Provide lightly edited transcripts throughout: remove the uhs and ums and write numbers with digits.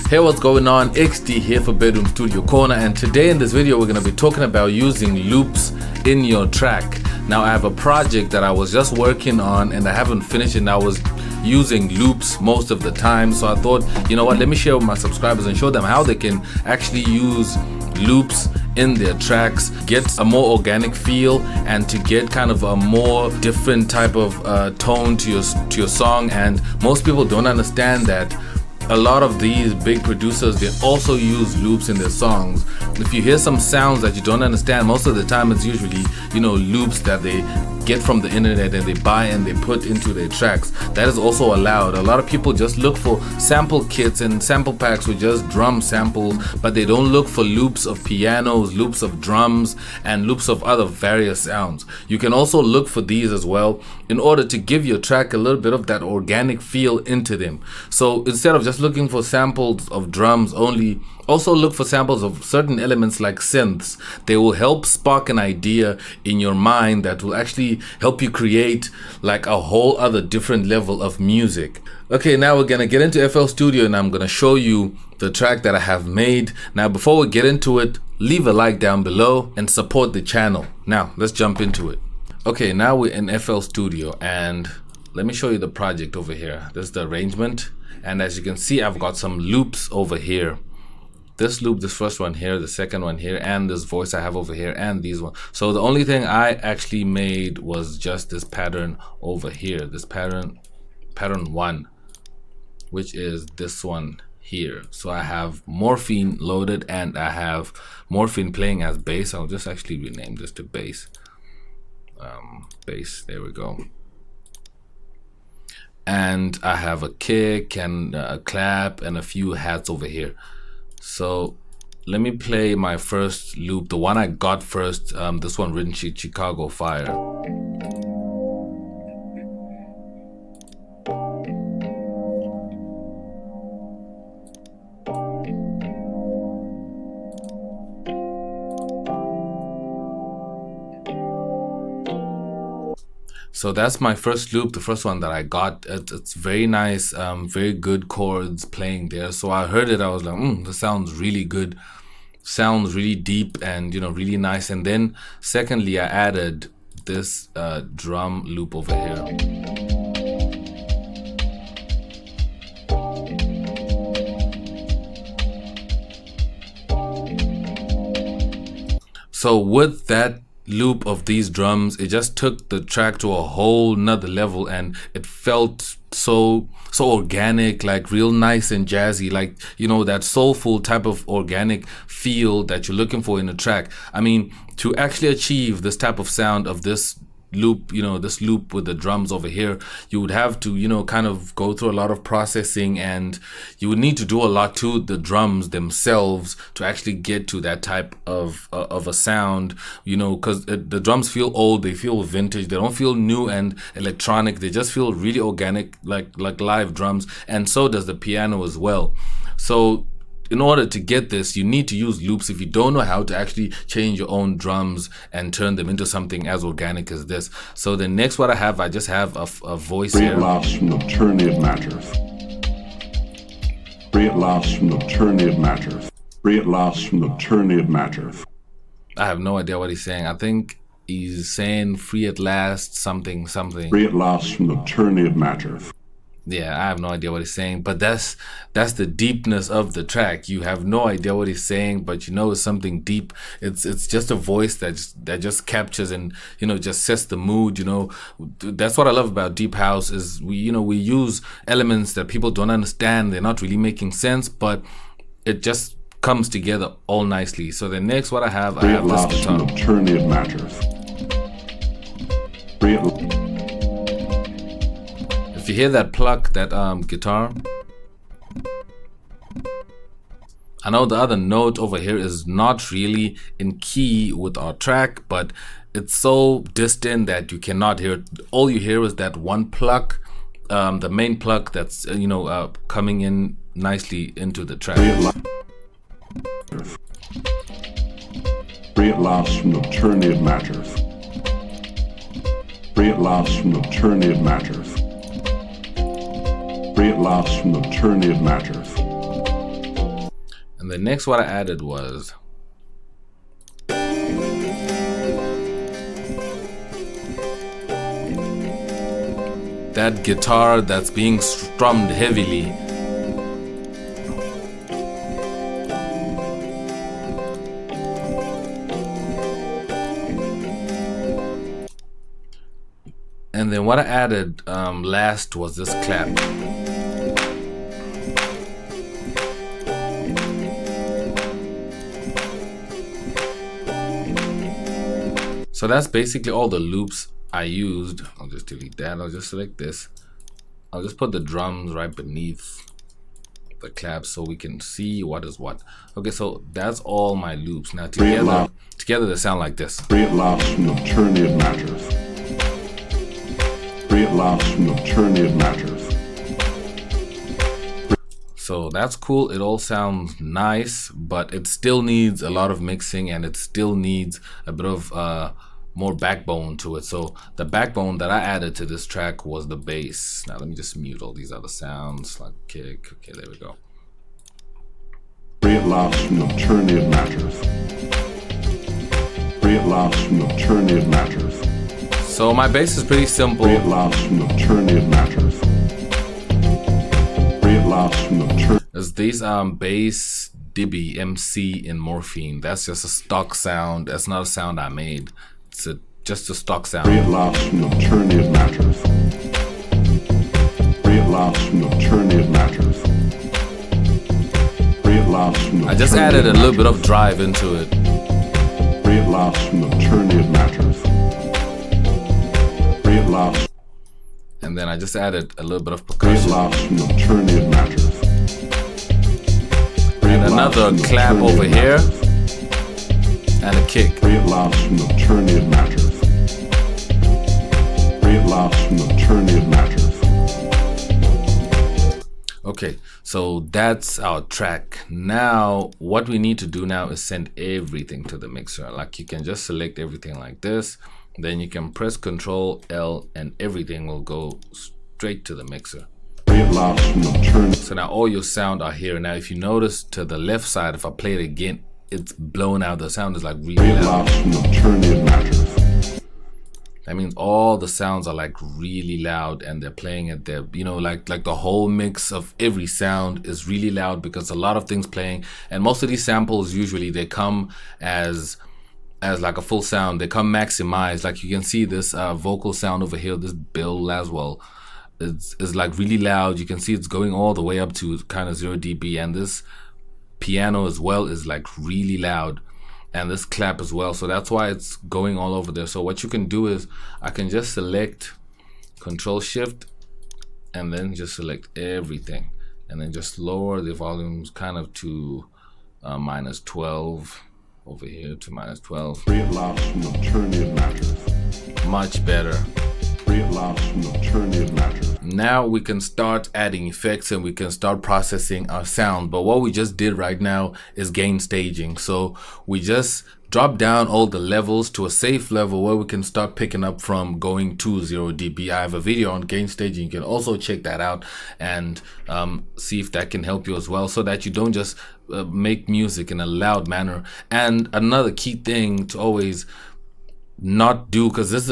Hey, what's going on? XD here for Bedroom Studio Corner, and today in this video we're going to be talking about using loops in your track. Now I have a project that I was just working on and I haven't finished, and I was using loops most of the time, so I thought, you know what, let me share with my subscribers and show them how they can actually use loops in their tracks, get a more organic feel, and to get kind of a more different type of tone to your song. And most people don't understand that a lot of these big producers, they also use loops in their songs. If you hear some sounds that you don't understand, most of the time it's usually, loops that they get from the internet and they buy and they put into their tracks. That is also allowed. A lot of people just look for sample kits and sample packs with just drum samples, but they don't look for loops of pianos, loops of drums, and loops of other various sounds. You can also look for these as well in order to give your track a little bit of that organic feel into them. So instead of just looking for samples of drums only, also look for samples of certain elements like synths. They will help spark an idea in your mind that will actually help you create like a whole other different level of music. Okay, now we're gonna get into FL Studio and I'm gonna show you the track that I have made. Now before we get into it, leave a like down below and support the channel. Now let's jump into it. Okay, now we're in FL Studio and let me show you the project over here. This is the arrangement, and as you can see, I've got some loops over here. This loop, this first one here, the second one here, and this voice I have over here, and these ones. So the only thing I actually made was just this pattern over here, this pattern 1, which is this one here. So I have morphine loaded and I have morphine playing as bass. I'll just actually rename this to bass. Bass, there we go. And I have a kick and a clap and a few hats over here. So let me play my first loop, the one I got first, this one, Davinci, Chicago Fire. So that's my first loop, the first one that I got. It's very nice, very good chords playing there. So I heard it, I was like, this sounds really good, sounds really deep and really nice. And then secondly, I added this drum loop over here. So with that loop of these drums, it just took the track to a whole nother level, and it felt so organic, like real nice and jazzy, like that soulful type of organic feel that you're looking for in a track. I mean, to actually achieve this type of sound of this loop, this loop with the drums over here, you would have to kind of go through a lot of processing, and you would need to do a lot to the drums themselves to actually get to that type of a sound, because the drums feel old, they feel vintage, they don't feel new and electronic, they just feel really organic, like live drums, and so does the piano as well. So in order to get this, you need to use loops if you don't know how to actually change your own drums and turn them into something as organic as this. So the next what I just have a voice here. Free at last from the tyranny of matter. Free at last from the tyranny of matter. Free at last from the tyranny of matter. I have no idea what he's saying. I think he's saying free at last something. Free at last from the tyranny of matter. Yeah, I have no idea what he's saying, but that's the deepness of the track. You have no idea what he's saying, but it's something deep. It's just a voice that just captures and just sets the mood. That's what I love about deep house is we use elements that people don't understand. They're not really making sense, but it just comes together all nicely. So the next what I have this guitar. From the tyranny of matter. Free at If you hear that pluck, that guitar, I know the other note over here is not really in key with our track, but it's so distant that you cannot hear it. All you hear is that one pluck, the main pluck that's coming in nicely into the track. Free at last from the tyranny of matter. Free at last from the tyranny of matter. Free at last from the tyranny of matter. And the next what I added was that guitar that's being strummed heavily. And then what I added last was this clap. So that's basically all the loops I used. I'll just delete that. I'll just select this. I'll just put the drums right beneath the clap so we can see what is what. Okay, so that's all my loops. Now together they sound like this. Free at last from the tyranny of matters. Free at last from the tyranny of matters. So that's cool. It all sounds nice, but it still needs a lot of mixing, and it still needs a bit of more backbone to it. So the backbone that I added to this track was the bass. Now let me just mute all these other sounds like kick. Okay, there we go. Free at last from the tyranny of matters. Free at last from the tyranny of matters. So my bass is pretty simple. Free at last from the tyranny of matters. Free at last from the tyranny. There's these bass dB MC in Morphine. That's just a stock sound. That's not a sound I made. It's just a stock sound. Free at last from the tyranny of matters. Free at last from the tyranny of matters. Free at last from the I just added a little bit of drive into it. Free at last from the tyranny of matters. Free at last. And then I just added a little bit of Free at percussion. last from the tyranny of matters. And another clap over here. And a kick. Free at last from the tyranny of matters. Free at last from the tyranny of matters. Okay, so that's our track. Now, what we need to do now is send everything to the mixer. Like you can just select everything like this. Then you can press Control L and everything will go straight to the mixer. Free at last from the tyranny. So now all your sound are here. Now, if you notice to the left side, if I play it again, it's blown out. The sound is like really Free at loud. last from the tyranny of matters. That means all the sounds are like really loud, and they're playing at their, you know, like the whole mix of every sound is really loud because a lot of things playing. And most of these samples usually they come as like a full sound. They come maximized. Like you can see this vocal sound over here, this Bill Laswell is like really loud. You can see it's going all the way up to kind of 0 dB, and this piano as well is like really loud, and this clap as well. So that's why it's going all over there. So what you can do is I can just select Control Shift and then just select everything, and then just lower the volumes kind of to -12 over here to -12. Free at last from the tyranny of matters. Much better. Free at last from the tyranny of matters. Now we can start adding effects and we can start processing our sound. But what we just did right now is gain staging. So we just drop down all the levels to a safe level where we can start picking up from going to 0 dB. I have a video on gain staging. You can also check that out and see if that can help you as well, so that you don't just make music in a loud manner. And another key thing to always not do, because this is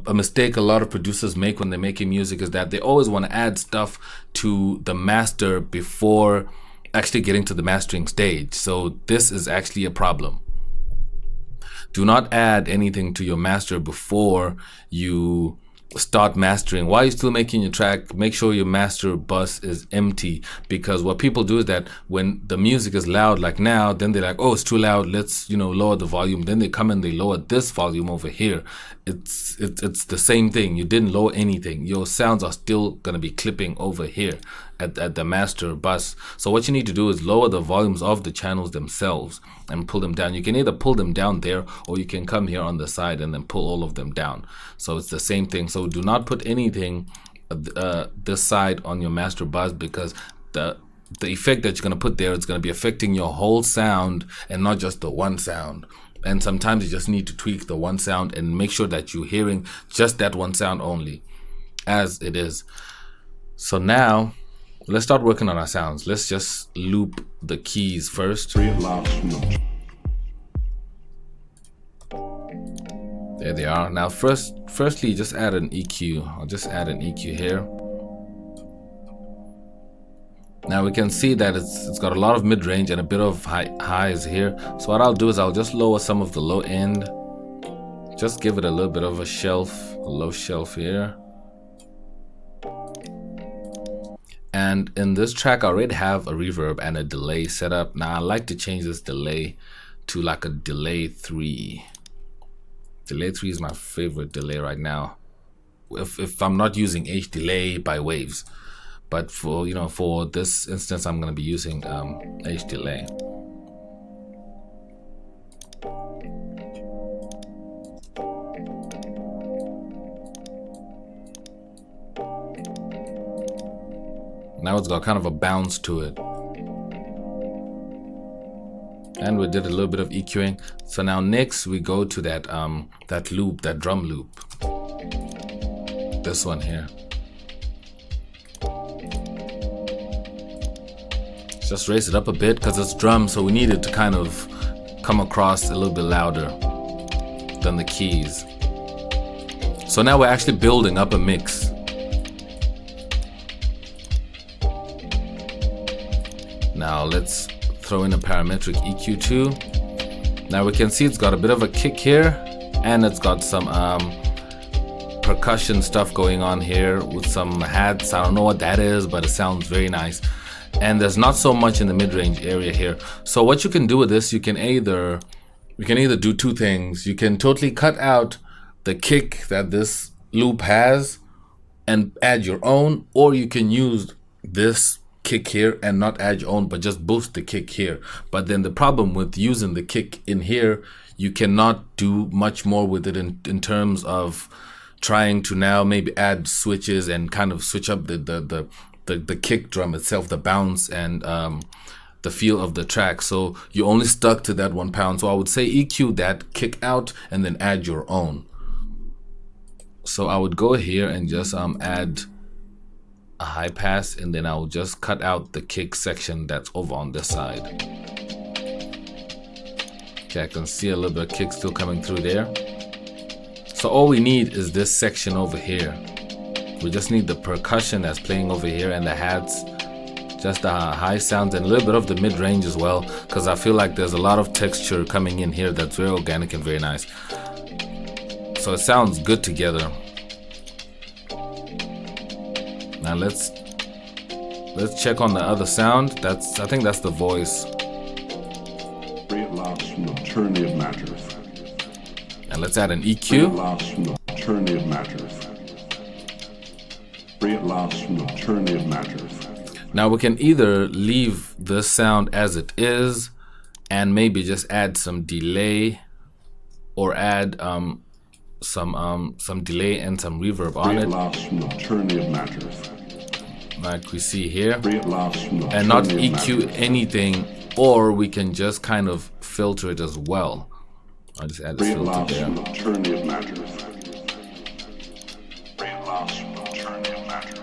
a mistake a lot of producers make when they're making music, is that they always want to add stuff to the master before actually getting to the mastering stage. So this is actually a problem. Do not add anything to your master before you start mastering. While you're still making your track, make sure your master bus is empty, because what people do is that when the music is loud like now, then they're like, oh, it's too loud, let's, you know, lower the volume. Then they come and they lower this volume over here. It's the same thing. You didn't lower anything. Your sounds are still gonna be clipping over here at the master bus. So what you need to do is lower the volumes of the channels themselves and pull them down. You can either pull them down there, or you can come here on the side and then pull all of them down. So it's the same thing. So do not put anything this side on your master bus, because the effect that you're going to put there is going to be affecting your whole sound and not just the one sound. And sometimes you just need to tweak the one sound and make sure that you're hearing just that one sound only as it is. So now Let's start working on our sounds. Let's just loop the keys first. Free at last from the There they are. Now firstly just add an EQ. I'll just add an EQ here. Now we can see that it's got a lot of mid-range and a bit of highs here. So what I'll do is I'll just lower some of the low end. Just give it a little bit of a low shelf here. And in this track I already have a reverb and a delay set up. Now I like to change this delay to like a delay 3. Delay 3 is my favorite delay right now. If I'm not using H delay by Waves. But for for this instance, I'm going to be using H delay. Now it's got kind of a bounce to it. And we did a little bit of EQing. So now next we go to that loop, that drum loop. This one here. Just raise it up a bit because it's drum, so we need it to kind of come across a little bit louder than the keys. So now we're actually building up a mix. Now let's throw in a parametric EQ too. Now we can see it's got a bit of a kick here, and it's got some percussion stuff going on here with some hats. I don't know what that is, but it sounds very nice. And there's not so much in the mid-range area here. So what you can do with this, you can either do two things. You can totally cut out the kick that this loop has and add your own, or you can use this kick here and not add your own but just boost the kick here. But then the problem with using the kick in here, you cannot do much more with it in terms of trying to now maybe add switches and kind of switch up the kick drum itself, the bounce and the feel of the track. So you only stuck to that 1 pound. So I would say EQ that kick out and then add your own. So I would go here and just add a high pass, and then I'll just cut out the kick section that's over on this side. Okay, I can see a little bit of kick still coming through there. So all we need is this section over here. We just need the percussion that's playing over here and the hats, just the high sounds and a little bit of the mid-range as well, because I feel like there's a lot of texture coming in here that's very organic and very nice. So it sounds good together. Now let's check on the other sound. I think that's the voice. Free at last from the tyranny of matter. And let's add an Free at EQ. last from the tyranny of matter. Free at last from the tyranny of matter. Now we can either leave this sound as it is and maybe just add some delay, or add some delay and some reverb on Free at it, last from the tyranny of matter. like we see here, Free at last from the and not tyranny of EQ matter. anything, or we can just kind of filter it as well. I'll just add a Free at filter last there. from the tyranny of matter. Free at last from the tyranny of matter.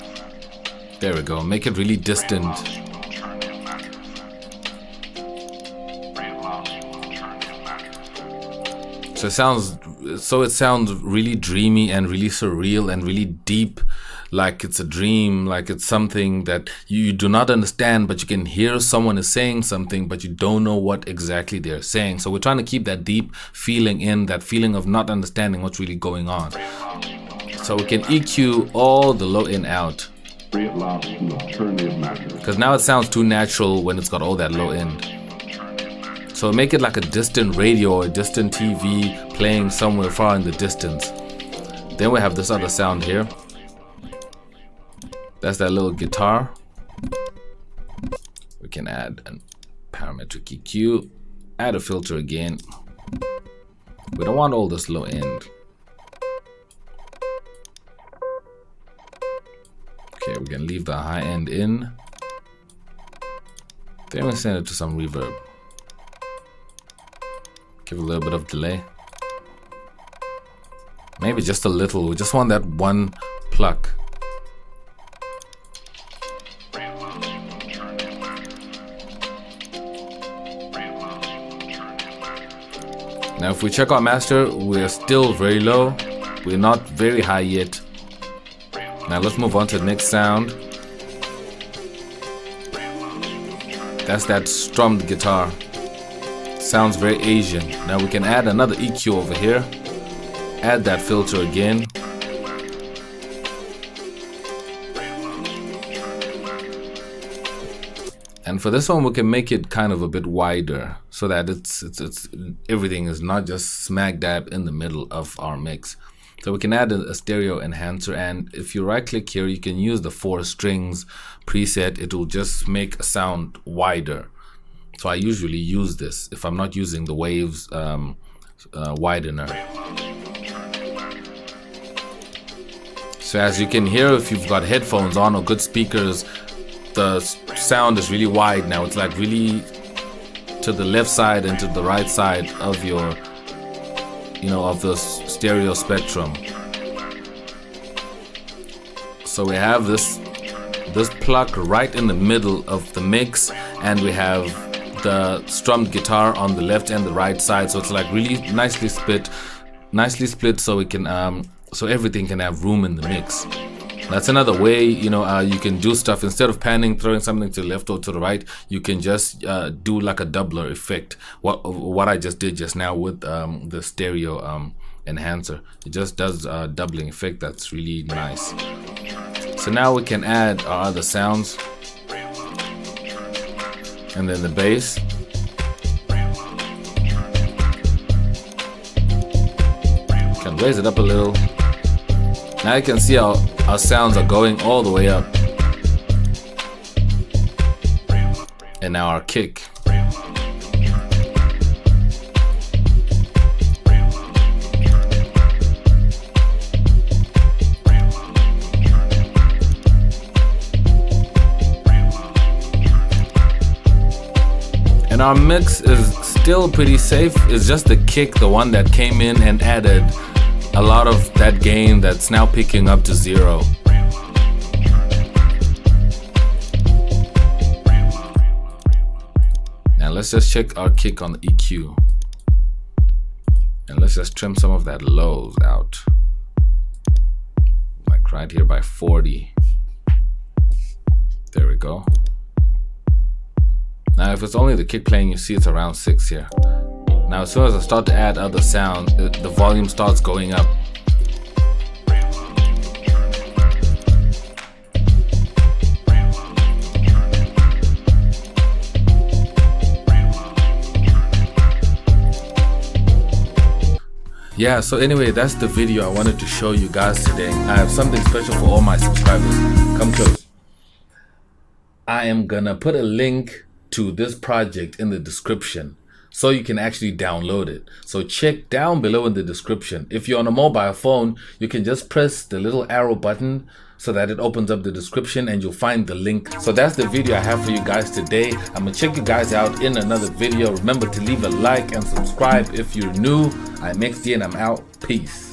There we go. Make it really distant. So it sounds really dreamy and really surreal and really deep, like it's a dream, like it's something that you do not understand, but you can hear someone is saying something, but you don't know what exactly they're saying. So we're trying to keep that deep feeling in, that feeling of not understanding what's really going on. So we can EQ all the low in out, because now it sounds too natural when it's got all that low end. So make it like a distant radio or a distant TV playing somewhere far in the distance. Then we have this other sound here. That's that little guitar. We can add a parametric EQ, add a filter again. We don't want all this low end. Okay, we can leave the high end in. Then we send it to some reverb. Give a little bit of delay. Maybe just a little. We just want that one pluck. Now if we check our master, we're still very low. We're not very high yet. Now let's move on to the next sound. That's that strummed guitar. Sounds very Asian. Now we can add another EQ over here. Add that filter again. And for this one, we can make it kind of a bit wider so that it's everything is not just smack dab in the middle of our mix. So we can add a stereo enhancer, and if you right click here, you can use the 4 strings preset. It will just make a sound wider. So I usually use this if I'm not using the waves widener. So as you can hear, if you've got headphones on or good speakers, the sound is really wide now. It's like really to the left side and to the right side of your, of the stereo spectrum. So we have this pluck right in the middle of the mix, and we have the strummed guitar on the left and the right side. So it's like really nicely split so we can so everything can have room in the mix. That's another way, you can do stuff. Instead of panning, throwing something to the left or to the right, you can just do like a doubler effect. What I just did just now with the stereo enhancer. It just does a doubling effect. That's really nice. So now we can add our other sounds. And then the bass. Can raise it up a little. Now you can see our sounds are going all the way up. And now our kick. And our mix is still pretty safe. It's just the kick, the one that came in and added a lot of that gain that's now picking up to 0. Now let's just check our kick on the EQ. And let's just trim some of that lows out. Like right here by 40. There we go. Now if it's only the kick playing, you see it's around 6 here. Now as soon as I start to add other sounds, the volume starts going up. Yeah, so anyway, that's the video I wanted to show you guys today. I have something special for all my subscribers. Come close. I am gonna put a link to this project in the description so you can actually download it. So check down below in the description. If you're on a mobile phone, you can just press the little arrow button so that it opens up the description and you'll find the link. So that's the video I have for you guys today. I'm gonna check you guys out in another video. Remember to leave a like and subscribe if you're new. I'm XD and I'm out. Peace.